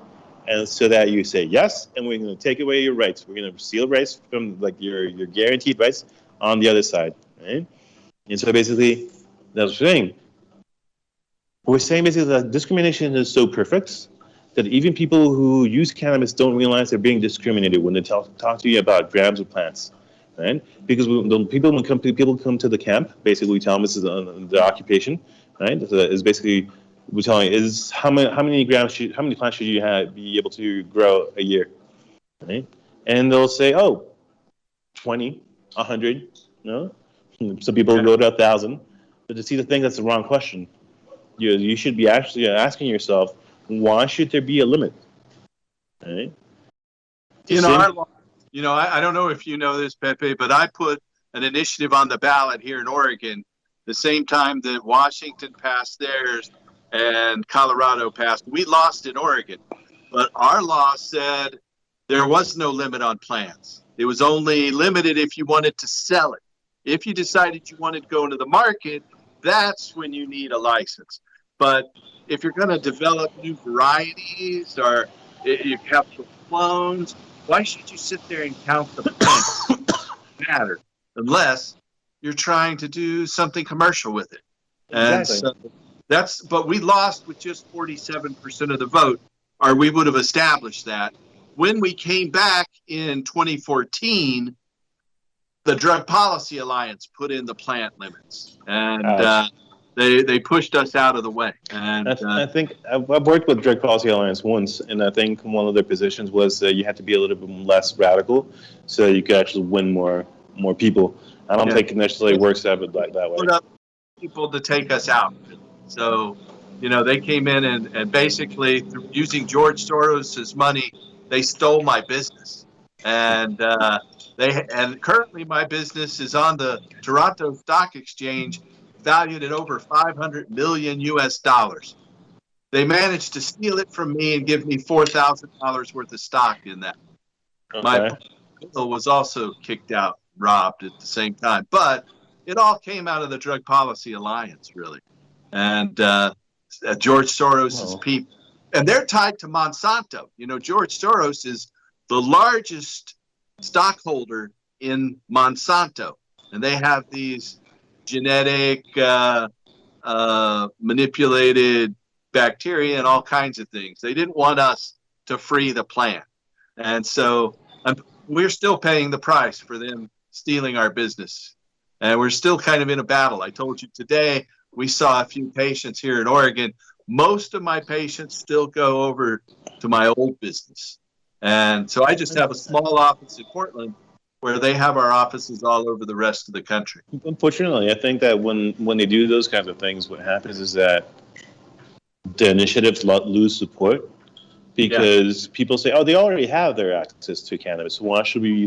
C: and so that you say yes, and we're going to take away your rights. We're going to steal rights from like your guaranteed rights on the other side, right? And so basically, that's what we're saying. We're saying basically that discrimination is so perfect that even people who use cannabis don't realize they're being discriminated when they talk to you about grams of plants, right? Because people come to the camp, basically we tell them this is the occupation, right? Is basically we're telling you is how many plants should you be able to grow a year, right? And they'll say, 20, 100, no? Some people go to 1,000, but to see the thing, that's the wrong question. You should be actually asking yourself, why should there be a limit? Right?
D: I don't know if you know this, Pepe, but I put an initiative on the ballot here in Oregon the same time that Washington passed theirs and Colorado passed. We lost in Oregon, but our law said there was no limit on plants. It was only limited if you wanted to sell it. If you decided you wanted to go into the market, that's when you need a license. But if you're going to develop new varieties or if you have clones, why should you sit there and count the plants? Matter unless you're trying to do something commercial with it. And
C: exactly.
D: So but we lost with just 47% of the vote, or we would have established that. When we came back in 2014, the Drug Policy Alliance put in the plant limits, and they pushed us out of the way. And
C: I think I've worked with Drug Policy Alliance once, and I think one of their positions was that you have to be a little bit less radical, so you could actually win more people. I don't think it necessarily works that way.
D: Put up people to take us out. So, they came in and basically using George Soros's money, they stole my business. and currently my business is on the Toronto Stock Exchange, valued at over 500 million US dollars. They managed to steal it from me and give me $4,000 worth of stock in that. My bill was also kicked out, robbed at the same time, but it all came out of the Drug Policy Alliance, really, and George Soros's people, and they're tied to Monsanto. You know, George Soros is the largest stockholder in Monsanto, and they have these genetic manipulated bacteria and all kinds of things. They didn't want us to free the plant, and so we're still paying the price for them stealing our business, and we're still kind of in a battle. I told you today we saw a few patients here in Oregon. Most of my patients still go over to my old business, and so I just have a small office in Portland where they have our offices all over the rest of the country.
C: Unfortunately, I think that when they do those kinds of things, what happens is that the initiatives lose support because people say, "Oh, they already have their access to cannabis. Why should we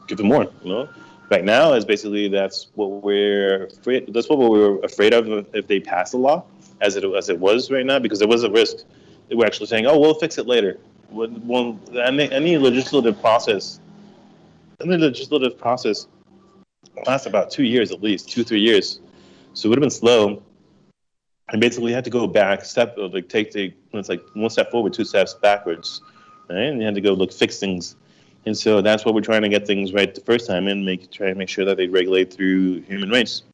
C: give them more?" You know, right now is basically that's what we're afraid. That's what we're afraid of if they pass the law as it was right now, because there was a risk. They were actually saying, "Oh, we'll fix it later." Well, any legislative process lasts about 2 years at least, 2-3 years. So it would have been slow. And basically, you had to go back, it's like one step forward, 2 steps backwards, right? And you had to go fix things. And so that's what we're trying to get things right the first time and try to make sure that they regulate through human rights.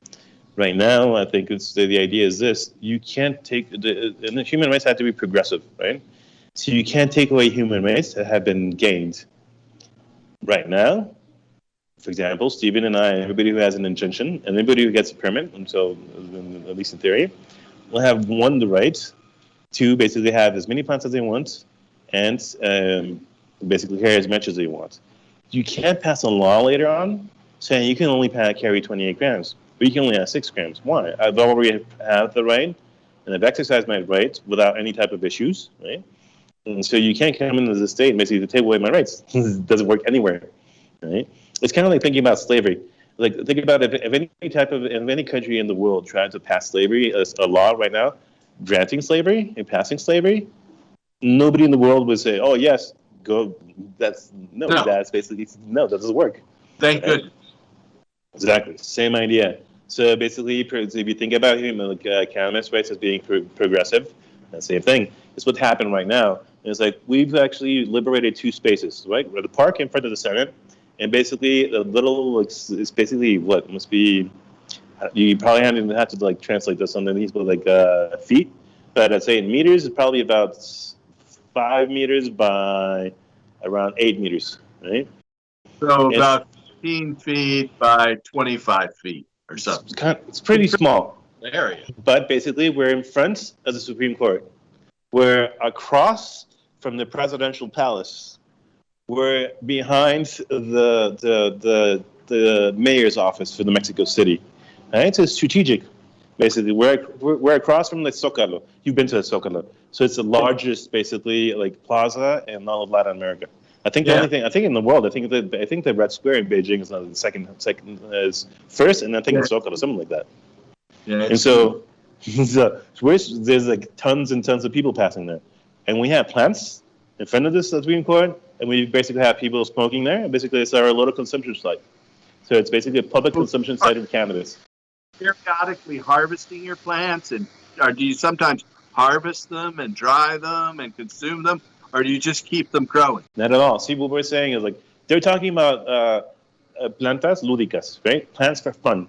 C: Right now, I think the idea is this: you can't and the human rights have to be progressive, right? So you can't take away human rights that have been gained. Right now, for example, Stephen and I, everybody who has an injunction, and anybody who gets a permit, and so at least in theory, will have the right to basically have as many plants as they want and basically carry as much as they want. You can't pass a law later on saying you can only carry 28 grams, but you can only have 6 grams. Why? I've already had the right, and I've exercised my right without any type of issues, right? And so you can't come into the state and basically take away my rights. It doesn't work anywhere, right? It's kind of like thinking about slavery. Think about if any country in the world tried to pass slavery as a law right now, granting slavery and passing slavery, nobody in the world would say, "Oh yes, go." That's basically no. That doesn't work.
D: Thank goodness.
C: Exactly, same idea. So basically, if you think about cannabis rights as being progressive, the same thing. It's what happened right now. It's like we've actually liberated 2 spaces, right? The park in front of the Senate. And basically, the little it's basically what must be. You probably have to translate this underneath with feet, but I'd say in meters, it's probably about 5 meters by around 8 meters, right?
D: So about 15 feet by 25 feet or something.
C: It's pretty small
D: area.
C: But basically, we're in front of the Supreme Court. We're across from the presidential palace. We're behind the mayor's office for the Mexico City. Right? So it's strategic. Basically, we're across from the Zócalo. You've been to the Zócalo, so it's the largest, basically, plaza in all of Latin America. I think the only thing in the world. I think the Red Square in Beijing is not the second is first, and I think the Zócalo, something like that.
D: Yeah.
C: And so there's tons and tons of people passing there, and we have plants in front of this Supreme Court. And we basically have people smoking there. And basically, it's our little consumption site. So it's basically a public consumption site of cannabis.
D: Periodically harvesting your plants, or do you sometimes harvest them and dry them and consume them, or do you just keep them growing?
C: Not at all. See, what we're saying is they're talking about plantas lúdicas, right? Plants for fun.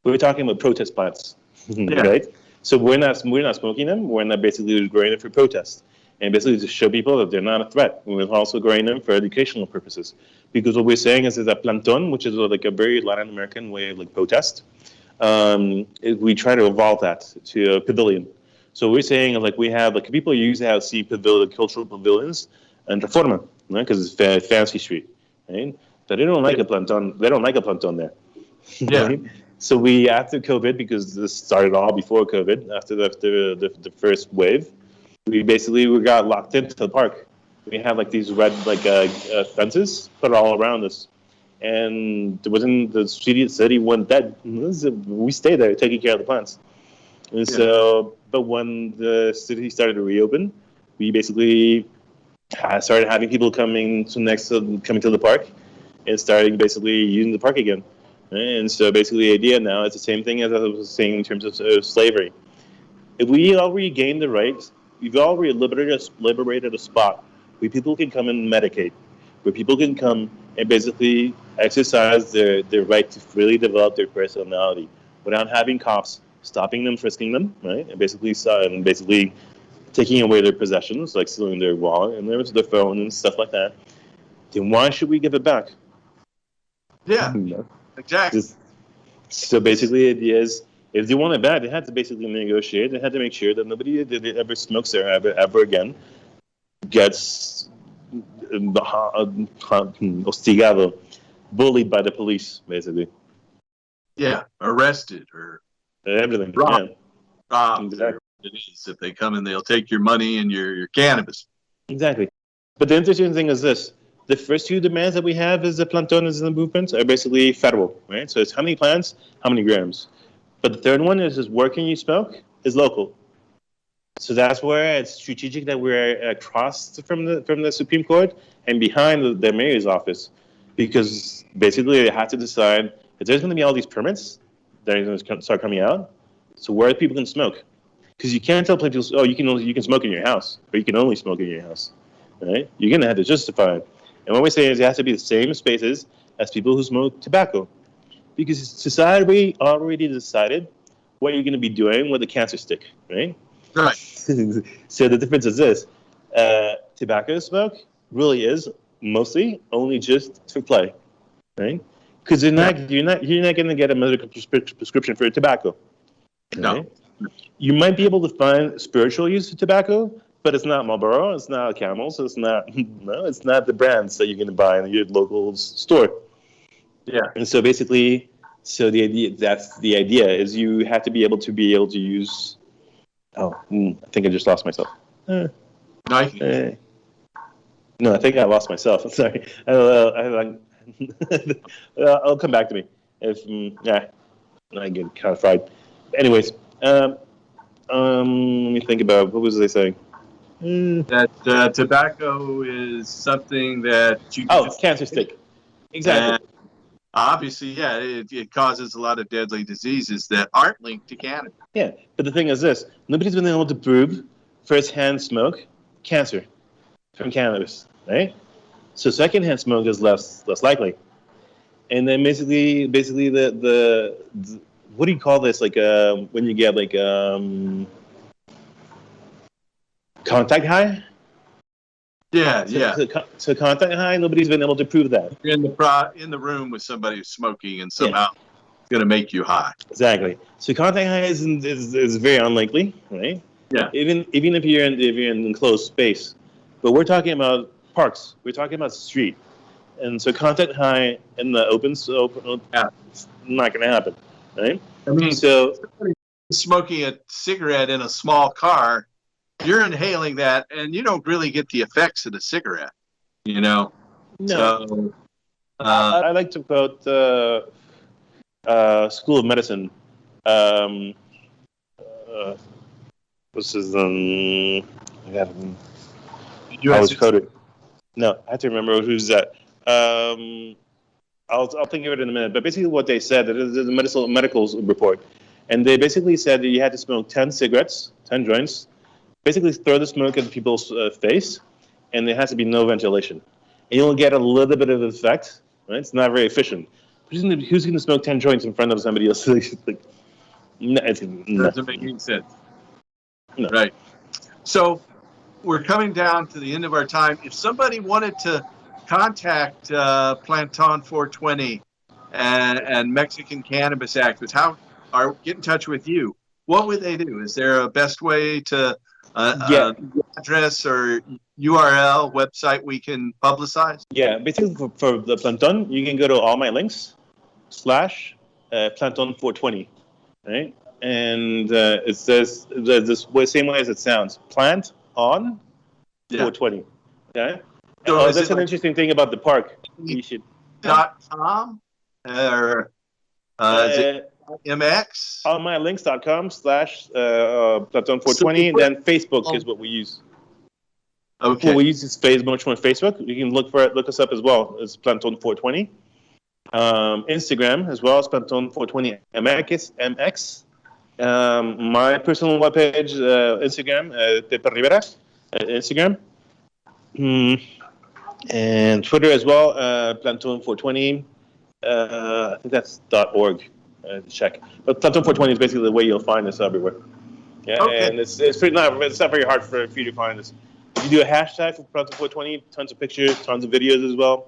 C: We're talking about protest plants, right? So we're not smoking them. We're not basically growing them for protest. And basically to show people that they're not a threat. We're also growing them for educational purposes. Because what we're saying is that planton, which is a very Latin American way of protest, we try to evolve that to a pavilion. So we're saying we have people usually see cultural pavilions and Reforma, right? Because it's fancy street, right? But they don't like a planton. They don't like a planton there.
D: Yeah.
C: Right? So we, after COVID, because this started all before COVID, after the first wave, we got locked into the park. we have like these red fences put all around us, and within the city went dead. We stay there taking care of the plants. And so, but when the city started to reopen, we basically started having people coming to the park and starting basically using the park again. And so basically the idea now is the same thing as I was saying in terms of slavery. If we all regain the rights, we've already liberated a spot where people can come and medicate, where people can come and basically exercise their right to freely develop their personality without having cops stopping them, frisking them, right? And basically taking away their possessions, like stealing their wallet and their phone and stuff like that. Then why should we give it back?
D: Yeah, exactly.
C: So basically, the idea is, if they want it back, they had to basically negotiate. They had to make sure that nobody that ever smokes there ever again gets hostigado, bullied by the police, basically.
D: Yeah, arrested or
C: everything.
D: Robbed.
C: Exactly.
D: It is. If they come in, they'll take your money and your cannabis.
C: Exactly. But the interesting thing is this. The first two demands that we have as the plantones and the movements are basically federal, right? So it's how many plants, how many grams. But the third one is where can you smoke is local. So that's where it's strategic that we're across from the Supreme Court and behind the mayor's office. Because basically they have to decide if there's going to be all these permits that are going to start coming out, so where people can smoke. Because you can't tell people, oh, you can smoke in your house, or you can only smoke in your house, right? You're going to have to justify it. And what we're saying is it has to be the same spaces as people who smoke tobacco. Because society already decided what you're going to be doing with a cancer stick, right?
D: Right.
C: So the difference is this. Tobacco smoke really is mostly only just for play, right? Because you're not going to get a medical prescription for tobacco. Right? No. You might be able to find spiritual use of tobacco, but it's not Marlboro, it's not Camels, it's not the brands that you're going to buy in your local store.
D: Yeah.
C: And so basically, that's the idea is you have to be able to use. Oh, I think I just lost myself.
D: No,
C: I think I lost myself. Sorry. I'll come back to me. If I get kind of fried. Anyways, let me think about what was I saying.
D: That tobacco is something that you.
C: Cancer stick. Exactly.
D: Obviously, yeah, it causes a lot of deadly diseases that aren't linked to cannabis.
C: Yeah, but the thing is this: nobody's been able to prove first-hand smoke cancer from cannabis, right? So second-hand smoke is less likely. And then basically the what do you call this? Like when you get like contact high.
D: Yeah.
C: So contact high, nobody's been able to prove that.
D: You're in the room with somebody who's smoking, and somehow it's going to make you high.
C: Exactly. So contact high is very unlikely, right?
D: Yeah.
C: Even if you're in an enclosed space, but we're talking about parks. We're talking about street, and so contact high in the open, it's not going to happen, right?
D: I mean,
C: so
D: smoking a cigarette in a small car. You're inhaling that, and you don't really get the effects of the cigarette, No. So,
C: I like to quote School of Medicine. This is I was quoted. No, I have to remember who's that. I'll think of it in a minute. But basically, what they said, that is the medical report, and they basically said that you had to smoke 10 cigarettes, 10 joints. Basically, throw the smoke at people's face, and there has to be no ventilation. And you'll get a little bit of effect, right? It's not very efficient. Who's going to smoke 10 joints in front of somebody else?
D: Doesn't make any sense. No. Right. So we're coming down to the end of our time. If somebody wanted to contact Planton 420 and Mexican cannabis activists, get in touch with you, what would they do? Is there a best way to address or URL website we can publicize?
C: Yeah, basically for the Planton, you can go to all my links /Planton 420, right? And it says the same way as it sounds, Plant on 420, Yeah.
D: So
C: Oh,
D: is
C: that's
D: it
C: an
D: like
C: interesting thing about the park. You should.
D: .com or is it MX?
C: On mylinks.com/Platon420, and then Facebook is what we use.
D: Okay.
C: What we use is much more Facebook. You can look us up as well. It's Platon420. Instagram as well as Platon420MX. My personal webpage, Instagram, Pepe Rivera, Instagram. And Twitter as well, Platon420. I think that's .org. To check. But Platon420 is basically the way you'll find us everywhere. Yeah,
D: Okay.
C: and it's not very hard for you to find us. You do a hashtag for Platon420, tons of pictures, tons of videos as well.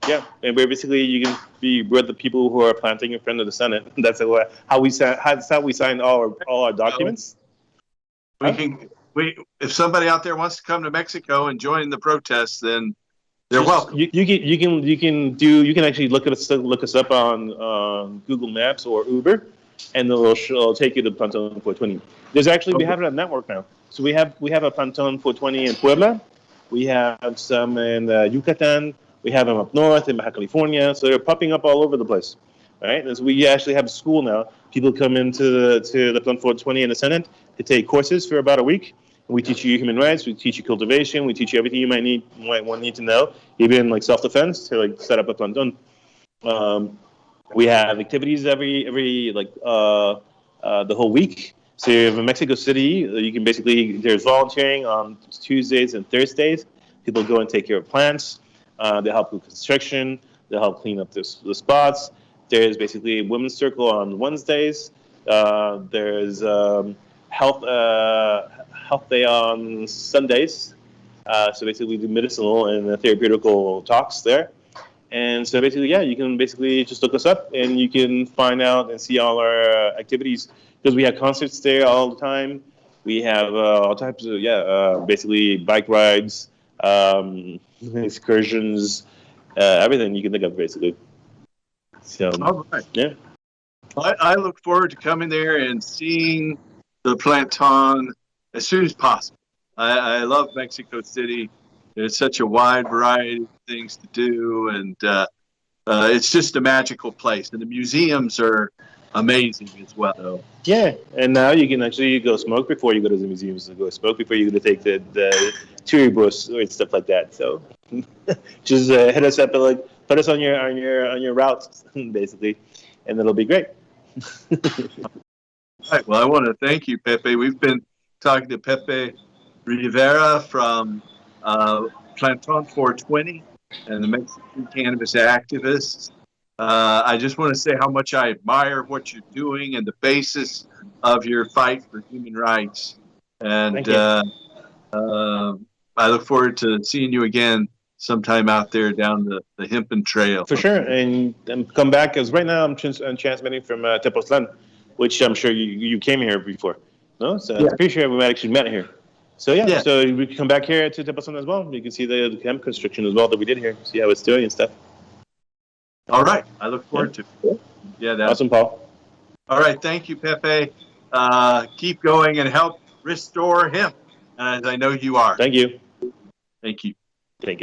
C: Yeah, and we're the people who are planting in front of the Senate. That's how we sign all our documents.
D: If somebody out there wants to come to Mexico and join the protests, then they're welcome.
C: You can actually look us up on Google Maps or Uber, and it'll take you to Platon420. We have a network now. So we have a Platon420 in Puebla. We have some in Yucatan. We have them up north in Baja California. So they're popping up all over the place, right? And so we actually have a school now. People come into the Platon420 in the Senate to take courses for about a week. We teach you human rights. We teach you cultivation. We teach you everything you might need to know, even like self-defense to like set up a planton. We have activities every the whole week. So in Mexico City, you can there's volunteering on Tuesdays and Thursdays. People go and take care of plants. They help with construction. They help clean up the spots. There's basically a women's circle on Wednesdays. There's health day on Sundays. So basically we do medicinal and therapeutical talks there. And so basically, yeah, you can basically just look us up and you can find out and see all our activities, because we have concerts there all the time. We have all types of, basically bike rides, excursions, everything you can think of, basically. So,
D: all right.
C: Yeah.
D: I look forward to coming there and seeing the planton as soon as possible. I love Mexico City. There's such a wide variety of things to do, and it's just a magical place. And the museums are amazing as well.
C: Yeah, and now you can actually go smoke before you go to the museums. Go smoke before you go to take the tour bus and stuff like that. So just hit us up and put us on your route, basically, and it'll be great.
D: All right. Well, I want to thank you, Pepe. We've been talking to Pepe Rivera from Platon420 and the Mexican cannabis activists. I just want to say how much I admire what you're doing and the basis of your fight for human rights. And I look forward to seeing you again sometime out there down the Hempen Trail.
C: For sure, and come back, because right now I'm transmitting from Tepoztlán, which I'm sure you came here before. No, so I'm pretty sure we might actually met here. So so we can come back here to Tepoztlán as well. You can see the hemp construction as well that we did here. See how it's doing and stuff.
D: All right, I look forward to it. Yeah, that's
C: awesome, Paul.
D: All right, thank you, Pepe. Keep going and help restore hemp, as I know you are.
C: Thank you.
D: Thank you.
C: Take care.